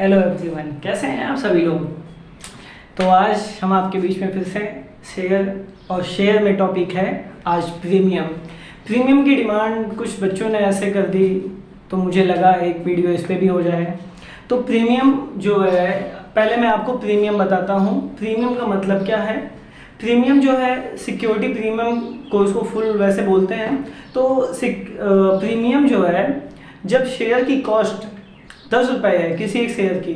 Hello everyone, कैसे हैं आप सभी लोग। तो आज हम आपके बीच में फिर से शेयर में टॉपिक है आज प्रीमियम की डिमांड कुछ बच्चों ने ऐसे कर दी, तो मुझे लगा एक वीडियो इस पे भी हो जाए। तो प्रीमियम जो है, पहले मैं आपको प्रीमियम बताता हूँ। प्रीमियम का मतलब क्या है। प्रीमियम जो है सिक्योरिटी प्रीमियम को इसको फुल वैसे बोलते हैं। तो प्रीमियम जो है, जब शेयर की कॉस्ट 10 रुपये है किसी एक शेयर की,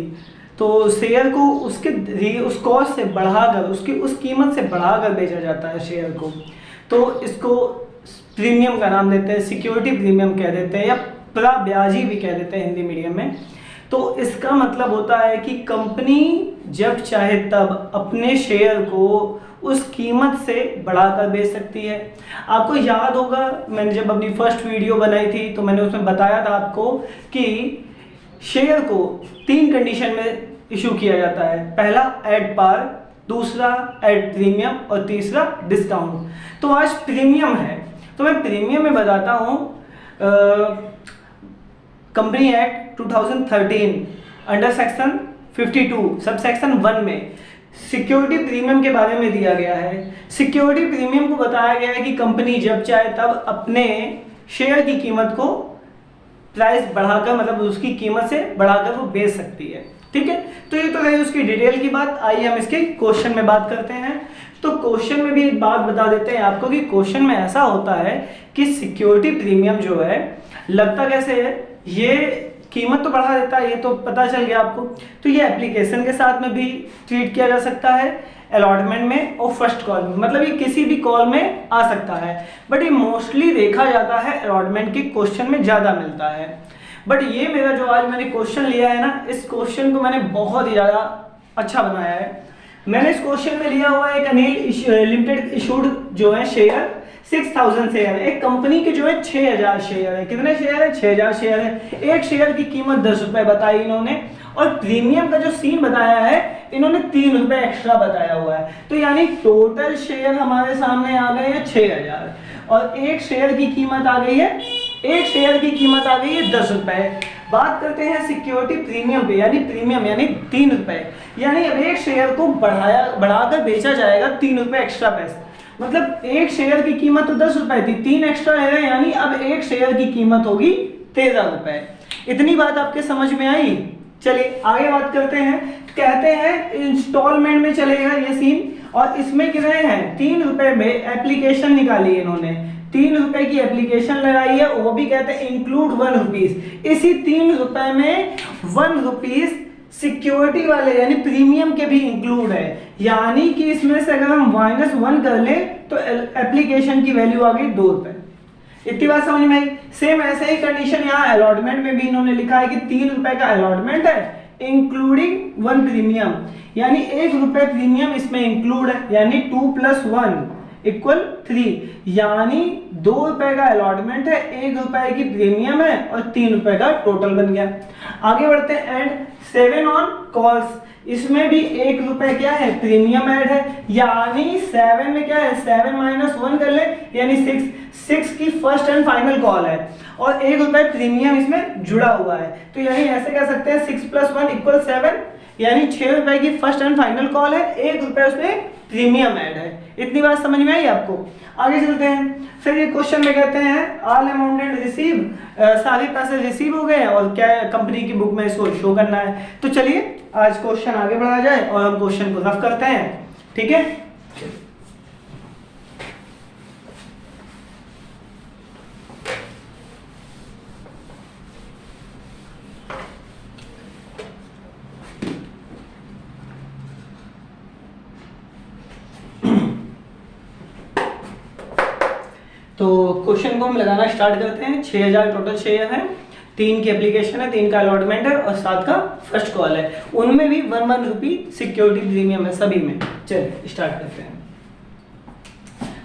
तो शेयर को उस कॉस्ट से बढ़ाकर उस कीमत से बढ़ाकर बेचा जाता है शेयर को। तो इसको प्रीमियम का नाम देते हैं, सिक्योरिटी प्रीमियम कह देते हैं या ब्याजी भी कह देते हैं हिंदी मीडियम में। तो इसका मतलब होता है कि कंपनी जब चाहे तब अपने शेयर को उस कीमत से बढ़ाकर बेच सकती है। आपको याद होगा, मैंने जब अपनी फर्स्ट वीडियो बनाई थी तो मैंने उसमें बताया था आपको कि शेयर को 3 कंडीशन में इशू किया जाता है। पहला एट पार, दूसरा एट प्रीमियम और तीसरा डिस्काउंट। तो आज प्रीमियम है, तो मैं प्रीमियम में बताता हूँ। Company act 2013 under section 52 sub section 1 में सिक्योरिटी प्रीमियम के बारे में दिया गया है। सिक्योरिटी प्रीमियम को बताया गया है कि कंपनी जब चाहे तब अपने शेयर की कीमत को प्राइस बढ़ाकर, मतलब उसकी कीमत से बढ़ाकर वो बेच सकती है। ठीक है, तो ये तो रही उसकी डिटेल की बात। आइए हम इसके क्वेश्चन में बात करते हैं। तो क्वेश्चन में भी एक बात बता देते हैं आपको कि क्वेश्चन में ऐसा होता है कि सिक्योरिटी प्रीमियम जो है लगता कैसे है। ये कीमत तो बढ़ा देता है, ये तो पता चल गया आपको। तो ये एप्लीकेशन के साथ में भी ट्रीट किया जा सकता है, अलॉटमेंट में और फर्स्ट कॉल में, मतलब ये किसी भी कॉल में आ सकता है। बट ये मोस्टली देखा जाता है अलॉटमेंट के क्वेश्चन में ज़्यादा मिलता है। बट ये मेरा जो आज मैंने क्वेश्चन लिया है ना, इस क्वेश्चन को मैंने बहुत ही ज़्यादा अच्छा बनाया है। मैंने इस क्वेश्चन में लिया हुआ है एक अनिल लिमिटेड इशूड जो है शेयर 6000 शेयर है। एक कंपनी के जो है 6000 शेयर है। कितने शेयर है? 6000 शेयर है। एक शेयर की कीमत 10 रुपए बताई इन्होंने, और प्रीमियम का जो सीन बताया है इन्होंने 3 रुपए एक्स्ट्रा बताया हुआ है। तो यानी टोटल शेयर हमारे सामने आ गए हैं 6000 और एक शेयर की कीमत आ गई है 10 रुपए। बात करते हैं सिक्योरिटी प्रीमियम पे, यानी प्रीमियम यानी 3 रुपए। यानी अब एक शेयर को बढ़ाकर बेचा जाएगा 3 रुपए एक्स्ट्रा पैसे। मतलब एक शेयर की कीमत तो 10 रुपए थी, 3 एक्स्ट्रा ले रहे हैं, यानी अब एक शेयर की कीमत होगी 13 रुपए। इतनी बात आपके समझ में आई। चलिए आगे बात करते हैं। कहते हैं इंस्टॉलमेंट में चलेगा ये सीन, और इसमें कितने हैं 3 रुपए में एप्लीकेशन निकाली है इन्होंने। 3 रुपए की एप्लीकेशन लगाई है, वो भी कहते हैं इंक्लूड 1 रुपीज। इसी 3 रुपए में 1 रुपीज सिक्योरिटी वाले यानी प्रीमियम के भी इंक्लूड है। यानी कि इसमें से अगर हम -1 कर लें तो एप्लीकेशन की वैल्यू आ गई 2 रुपए। इतनी बात समझ में आई। सेम ऐसे ही कंडीशन यहाँ अलॉटमेंट में भी इन्होंने लिखा है कि 3 रुपए का अलॉटमेंट है इंक्लूडिंग 1 प्रीमियम, यानी 1 रुपए प्रीमियम इसमें इंक्लूड है, यानी 2 + 1 = 3, यानी 2 रुपए का अलॉटमेंट है, 1 रुपए की प्रीमियम है और 3 रुपए का टोटल बन गया। आगे बढ़ते हैं। एंड 7 ऑन कॉल्स, इसमें भी 1 रुपए क्या है प्रीमियम ऐड है, यानी 7 में क्या है 7 - 1 कर ले यानी 6 की फर्स्ट एंड फाइनल कॉल है और 1 रुपए प्रीमियम इसमें जुड़ा हुआ है। तो यानी ऐसे कह सकते हैं 6 + 1 = 7, यानी 6 रुपए की फर्स्ट एंड फाइनल कॉल है, 1 रुपए उसमें प्रीमियम ऐड है। इतनी बात समझ में आई आपको। आगे चलते हैं। फिर ये क्वेश्चन में कहते हैं ऑल अमाउंटेड रिसीव, सारे पैसे रिसीव हो गए और क्या कंपनी की बुक में इसको शो करना है। तो चलिए आज क्वेश्चन आगे बढ़ाया जाए और हम क्वेश्चन को रफ करते हैं। ठीक है, तो क्वेश्चन को हम लगाना स्टार्ट करते हैं। 6000 टोटल शेयर है, 3 की एप्लीकेशन है, 3 का अलॉटमेंट है और 7 का फर्स्ट कॉल है। उनमें भी 1 रुपी सिक्योरिटी प्रीमियम है सभी में। चलिए स्टार्ट करते हैं।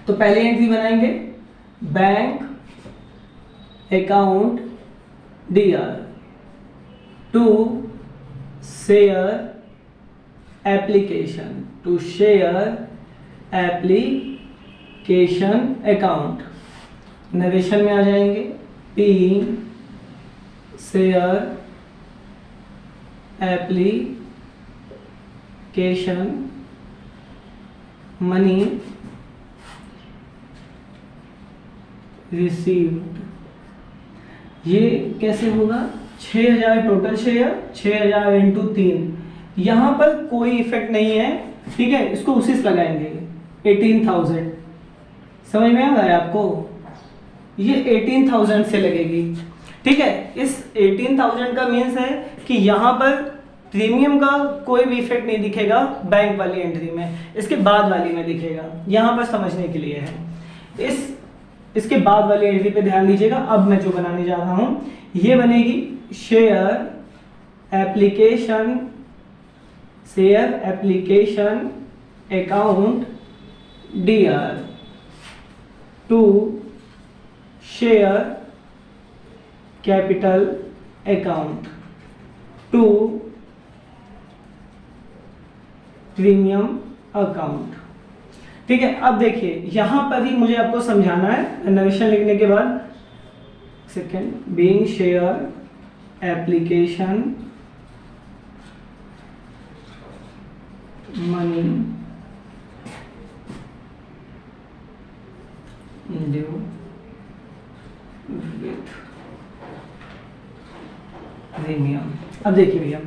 तो पहले एंट्री बनाएंगे bank account DR to share application account. Narration में आ जाएंगे P share application money received, ये कैसे होगा? 6000 टोटल शेयर, 6000 इंटू 3, यहाँ पर कोई इफेक्ट नहीं है, ठीक है, इसको उसी से लगाएंगे 18,000, समझ में आ रहा है आपको? ये 18,000 से लगेगी, ठीक है। इस 18,000 का मीन्स है कि यहाँ पर प्रीमियम का कोई भी इफेक्ट नहीं दिखेगा बैंक वाली एंट्री में, इसके बाद वाली में दिखेगा, यहाँ पर समझने के लिए है। इसके बाद वाली एंट्री पे ध्यान दीजिएगा। अब मैं जो बनाने जा रहा हूँ ये बनेगी share application account DR to share capital account to premium account, ठीक है। अब देखिए यहां पर ही मुझे आपको समझाना है नरेशन लिखने के बाद। Second, being share application money due with premium. अब देखिए भैया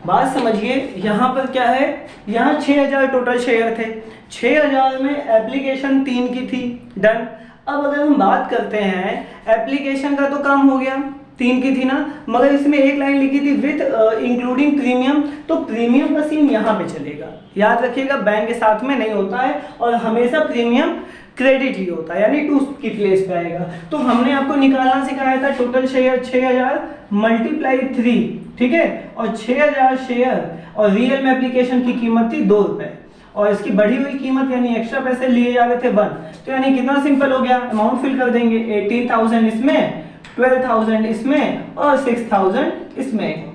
बात समझिए, यहाँ पर क्या है, यहाँ 6000 टोटल शेयर थे, 6000 में एप्लीकेशन 3 की थी, डन। अब अगर हम बात करते हैं एप्लीकेशन का तो काम हो गया, 3 की थी ना, मगर इसमें एक लाइन लिखी थी विथ इंक्लूडिंग प्रीमियम, तो प्रीमियम का सीन यहाँ पे चलेगा। याद रखिएगा बैंक के साथ में नहीं होता है और हमेशा प्रीमियम क्रेडिट ही होता है, यानी टू की प्लेस पे आएगा। तो हमने आपको निकालना सिखाया था टोटल शेयर 6000 मल्टीप्लाई 3, ठीक है, और 6000 शेयर और रियल में एप्लीकेशन की कीमत थी 2 रुपए और इसकी बढ़ी हुई कीमत यानी एक्स्ट्रा पैसे लिए जा रहे थे 1, तो यानी कितना सिंपल हो गया, अमाउंट फिल कर देंगे 18,000 इसमें, 12,000 इसमें और 6,000 इसमें।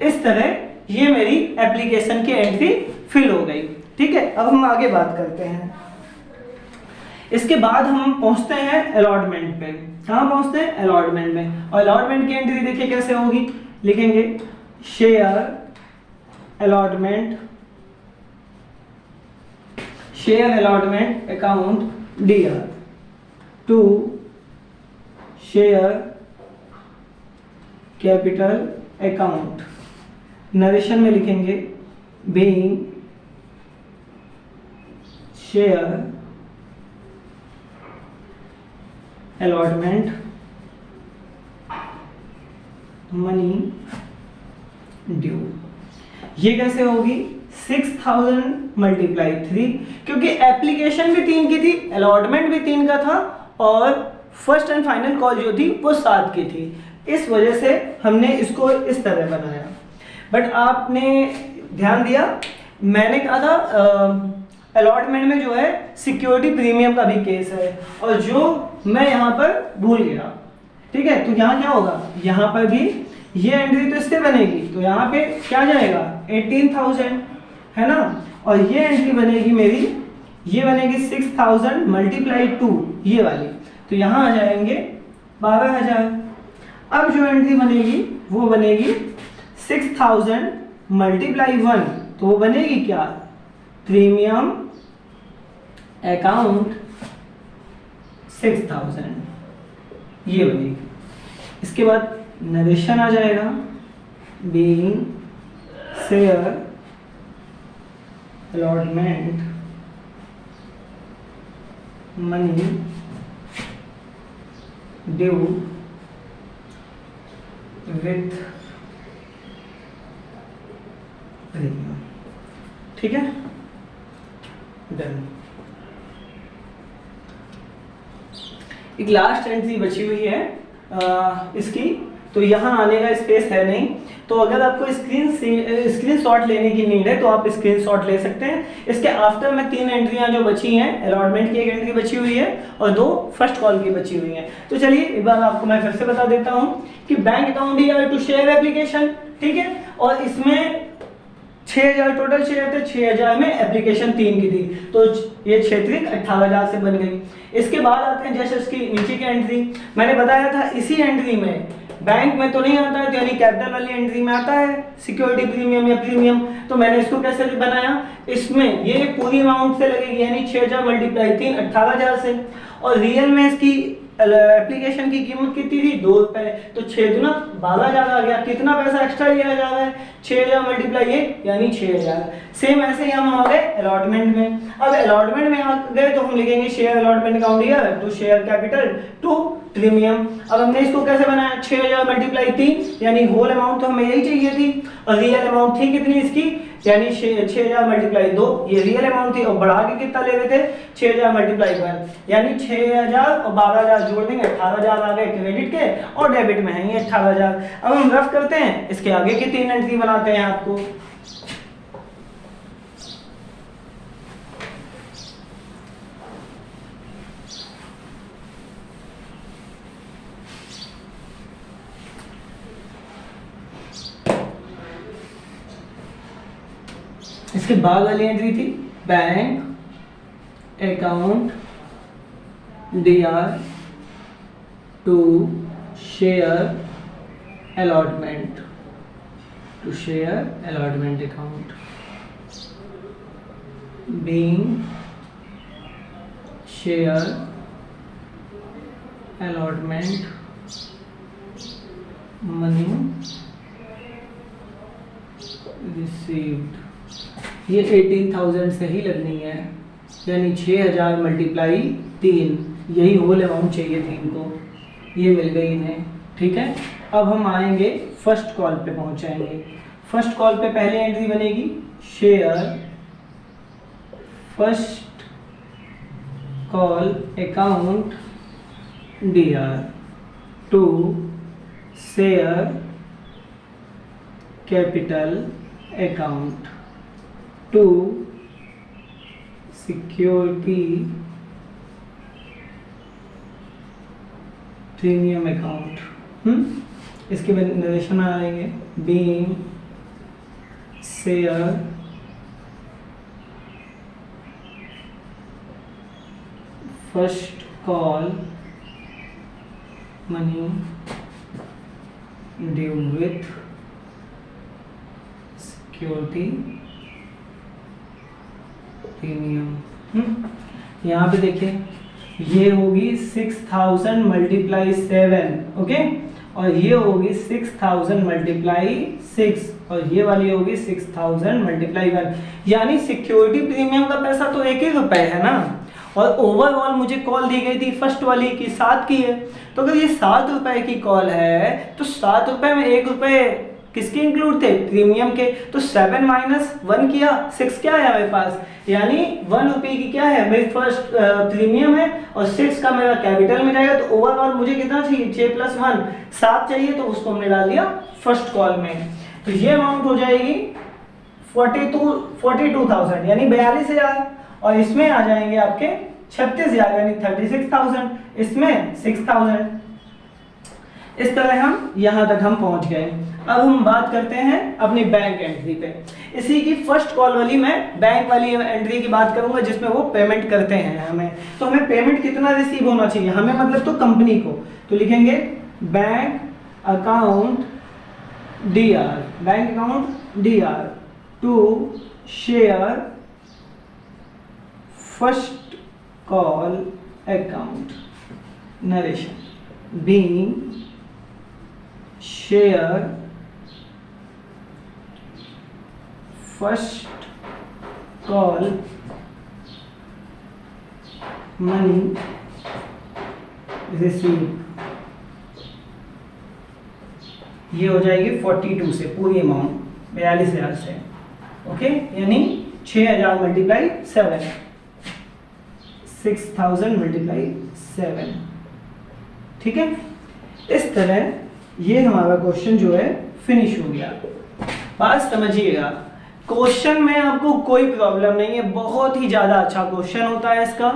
इस तरह ये मेरी एप्लीकेशन की एंट्री फिल हो गई, ठीक है। अब हम आगे बात करते हैं। इसके बाद हम पहुंचते हैं अलॉटमेंट पे। कहाँ पहुंचते हैं? अलॉटमेंट में। और अलॉटमेंट की एंट्री देखिए कैसे होगी, लिखेंगे share allotment account DR to share capital account. Narration में लिखेंगे being share allotment money due. ये कैसे होगी? 6,000 मल्टीप्लाई 3, क्योंकि एप्लीकेशन भी 3 की थी, अलॉटमेंट भी 3 का था और फर्स्ट एंड फाइनल कॉल जो थी वो 7 की थी। इस वजह से हमने इसको इस तरह बनाया। बट आपने ध्यान दिया, मैंने कहा था अलॉटमेंट में जो है सिक्योरिटी प्रीमियम का भी केस है और जो मैं यहाँ पर भूल गया, ठीक है। तो यहाँ क्या होगा, यहाँ पर भी ये एंट्री तो इससे बनेगी, तो यहाँ पे क्या जाएगा 18,000, है ना, और ये एंट्री बनेगी मेरी, ये बनेगी 6,000 मल्टीप्लाई 2 ये वाली, तो यहाँ आ जाएंगे 12,000। अब जो एंट्री बनेगी वो बनेगी 6,000 मल्टीप्लाई 1, तो वो बनेगी क्या, प्रीमियम अकाउंट 6,000 ये बनेगी। इसके बाद नरेशन आ जाएगा being share allotment money due with premium, ठीक है, डन। एक लास्ट एंट्री बची हुई है इसकी, तो यहाँ आने का स्पेस है नहीं, तो अगर आपको स्क्रीनशॉट लेने की नीड है तो आप स्क्रीनशॉट ले सकते हैं। इसके आफ्टर में 3 एंट्रियां जो बची हैं, अलॉटमेंट की एक एंट्री बची हुई है और 2 फर्स्ट कॉल की बची हुई हैं। तो चलिए एक बार आपको मैं फिर से बता देता हूँ कि bank account DR to share application, ठीक है, और इसमें 6000 टोटल शेयर थे, 6000 में एप्लीकेशन 3 की थी, तो ये 6 18,000 से बन गई। इसके बाद आते हैं जैसे इसकी नीचे की एंट्री, मैंने बताया था इसी एंट्री में बैंक में तो नहीं आता है, तो यानी कैपिटल वाली एंट्री में आता है सिक्योरिटी प्रीमियम या प्रीमियम। तो मैंने इसको कैसे बनाया, इसमें ये पूरी अमाउंट से लगेगी, यानी 6000 मल्टीप्लाई 3 18,000 से, और रियल में इसकी एप्लीकेशन की कीमत कितनी थी, 2 रुपए, तो 6 दूना 12,000 आ गया। कितना पैसा एक्स्ट्रा लिया जा रहा है, 6000 मल्टीप्लाई ये यानी 6000। सेम ऐसे ही हम आ गए अलॉटमेंट में। अब अलॉटमेंट में आ गए तो हम लिखेंगे share allotment account here to share capital to premium. अब हमने इसको कैसे बनाया, 6000 मल्टीप्लाई 3 यानी होल अमाउंट तो हमें यही चाहिए थी, और रियल अमाउंट थी कितनी इसकी, यानी 6000 मल्टीप्लाई 2 ये रियल अमाउंट थी, और बढ़ा के कितना ले रहे थे 6000 मल्टीप्लाई 1 यानी 6000 और 12000 जोड़ देंगे 18000 आ गए क्रेडिट के, और डेबिट में है ये 18000। अब हम रफ करते हैं, इसके आगे की 3 एंट्री बनाते हैं आपको। इसके बाद वाली एंट्री थी bank account DR to share allotment account being share allotment money received. ये 18,000 से ही लगनी है, यानी 6000 मल्टीप्लाई 3 यही होल अमाउंट चाहिए थी इनको, ये मिल गई इन्हें। ठीक है, अब हम आएंगे फर्स्ट कॉल पे पहुंच जाएंगे। फर्स्ट कॉल पे पहली एंट्री बनेगी share first call account DR to share capital account to security premium account. इसके बाद नरेशन में आएंगे being share first call money due with security premium. यहाँ पे देखिए ये होगी 6000 मल्टीप्लाई 7, ओके, और ये होगी 6000 मल्टीप्लाई 6, और ये वाली होगी 6000 मल्टीप्लाई 1, यानी सिक्योरिटी प्रीमियम का पैसा तो 1 ही रुपए है ना, और ओवरऑल मुझे कॉल दी गई थी फर्स्ट वाली की 7 की है। तो अगर ये 7 रुपए की कॉल है तो 7 रुपए में 1 रुपए किसके इंक्लूड थे, प्रीमियम के, तो 7 माइनस 1 किया 6 क्या है मेरे पास, यानी 1 रुपये की क्या है मेरी फर्स्ट प्रीमियम है, और 6 का मेरा कैपिटल में जाएगा। तो ओवरऑल मुझे कितना चाहिए, 6 + 1 7 चाहिए, तो उसको हमने डाल दिया फर्स्ट कॉल में। तो ये अमाउंट हो जाएगी 42,000 यानी 42,000, और इसमें आ जाएंगे आपके 36,000 यानी 36,000, इसमें 6,000। इस तरह हम यहाँ तक हम पहुँच गए। अब हम बात करते हैं अपनी बैंक एंट्री पे। इसी की फर्स्ट कॉल वाली मैं बैंक वाली एंट्री की बात करूंगा जिसमें वो पेमेंट करते हैं हमें। तो हमें पेमेंट कितना रिसीव होना चाहिए, हमें मतलब तो कंपनी को, तो लिखेंगे bank account DR to share first call account narration being share first call money receive. ये हो जाएगी 42 से पूरी अमाउंट 42,000 से, ओके, यानी 6000 मल्टीप्लाई 7 6000 मल्टीप्लाई 7। ठीक है, इस तरह ये हमारा क्वेश्चन जो है फिनिश हो गया। बात समझिएगा, क्वेश्चन में आपको कोई प्रॉब्लम नहीं है, बहुत ही ज़्यादा अच्छा क्वेश्चन होता है इसका।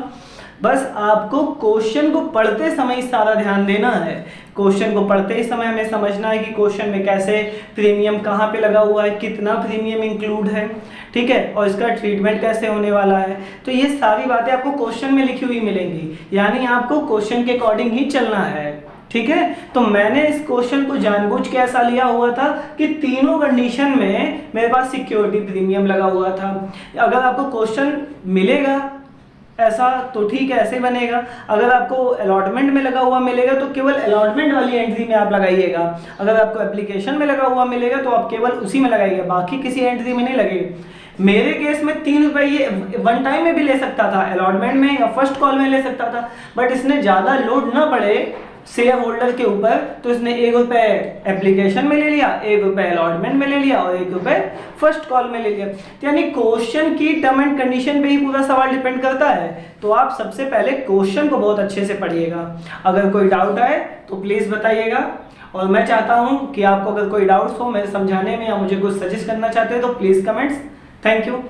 बस आपको क्वेश्चन को पढ़ते समय ही सारा ध्यान देना है। क्वेश्चन को पढ़ते ही समय हमें समझना है कि क्वेश्चन में कैसे प्रीमियम कहाँ पे लगा हुआ है, कितना प्रीमियम इंक्लूड है, ठीक है, और इसका ट्रीटमेंट कैसे होने वाला है। तो ये सारी बातें आपको क्वेश्चन में लिखी हुई मिलेंगी, यानी आपको क्वेश्चन के अकॉर्डिंग ही चलना है। ठीक है। तो मैंने इस क्वेश्चन को जानबूझ के ऐसा लिया हुआ था कि तीनों कंडीशन में मेरे पास सिक्योरिटी प्रीमियम लगा हुआ था। अगर आपको क्वेश्चन मिलेगा ऐसा तो ठीक है, ऐसे बनेगा। अगर आपको अलॉटमेंट में लगा हुआ मिलेगा तो केवल अलॉटमेंट वाली एंट्री में आप लगाइएगा। अगर आपको एप्लीकेशन में लगा हुआ मिलेगा तो आप केवल उसी में लगाइएगा, बाकी किसी एंट्री में नहीं लगेगा। मेरे केस में 3 रुपए ये वन टाइम में भी ले सकता था, अलॉटमेंट में या फर्स्ट कॉल में ले सकता था, बट इसने ज़्यादा लोड ना पड़े शेयर होल्डर के ऊपर तो इसने 1 रुपए एप्लीकेशन में ले लिया, 1 रुपए अलॉटमेंट में ले लिया और 1 रुपए फर्स्ट कॉल में ले लिया। यानी क्वेश्चन की टर्म एंड कंडीशन पे ही पूरा सवाल डिपेंड करता है। तो आप सबसे पहले क्वेश्चन को बहुत अच्छे से पढ़िएगा। अगर कोई डाउट आए तो प्लीज़ बताइएगा, और मैं चाहता हूँ कि आपको अगर कोई डाउट्स हो मेरे समझाने में या मुझे कुछ सजेस्ट करना चाहते हैं तो प्लीज़ कमेंट्स। Thank you.